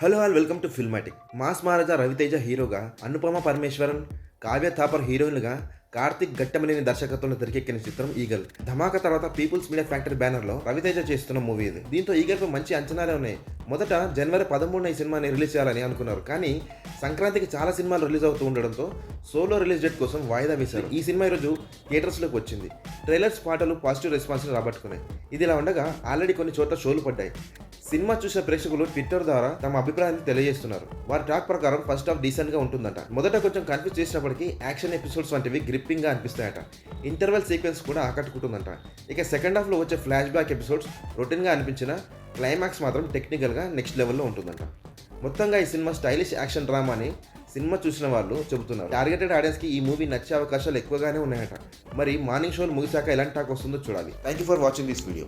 Hello all welcome to Filmatic. Mass Maharaja Raviteja హీరోగా, అనుపమ పరమేశ్వరన్, కావ్య థాపర్ హీరోయిన్లుగా, కార్తిక్ ఘట్టమనేని దర్శకత్వంలో తెరకెక్కిన చిత్రం ఈగల్. ధమాకా తర్వాత పీపుల్స్ మీడియా ఫ్యాక్టరీ బ్యానర్లో రవితేజ చేస్తున్న మూవీ ఇది. దీంతో ఈగల్పై మంచి అంచనాలే ఉన్నాయి. మొదట జనవరి 13న ఈ సినిమాని రిలీజ్ చేయాలని అనుకున్నారు, కానీ సంక్రాంతికి చాలా సినిమాలు రిలీజ్ అవుతూ ఉండడంతో సోలో రిలీజ్ డేట్ కోసం వాయిదా వేశారు. ఈ సినిమా ఈరోజు థియేటర్స్లోకి వచ్చింది. ట్రైలర్స్, పాటలు పాజిటివ్ రెస్పాన్స్ని రాబట్టుకున్నాయి. ఇది ఇలా ఉండగా ఆల్రెడీ కొన్ని చోట్ల షోలు పడ్డాయి. సినిమా చూసే ప్రేక్షకులు ట్విట్టర్ ద్వారా తమ అభిప్రాయాన్ని తెలియజేస్తున్నారు. వారి టాక్ ప్రకారం ఫస్ట్ హాఫ్ డీసెంట్ గా ఉంటుందట. మొదట కొంచెం కన్ఫ్యూజ్ చేసినప్పటికీ యాక్షన్ ఎపిసోడ్స్ వంటివి గ్రిప్పింగ్ గా అనిపిస్తాయట. ఇంటర్వెల్ సీక్వెన్స్ కూడా ఆకట్టుకుంటుందంట. ఇక సెకండ్ హాఫ్ లో వచ్చే ఫ్లాష్ బ్యాక్ ఎపిసోడ్స్ రొటీన్ గా అనిపించిన క్లైమాక్స్ మాత్రం టెక్నికల్ గా నెక్స్ట్ లెవెల్లో ఉంటుందంట. మొత్తంగా ఈ సినిమా స్టైలిష్ యాక్షన్ డ్రామా అని సినిమా చూసిన వాళ్ళు చెబుతున్నారు. టార్గెటెడ్ ఆడియన్స్ కి ఈ మూవీ నచ్చే అవకాశాలు ఎక్కువగానే ఉన్నాయట. మరి మార్నింగ్ షోలు ముగిశాక ఎలాంటి టాక్ వస్తుందో చూడాలి. Thank you for watching this video.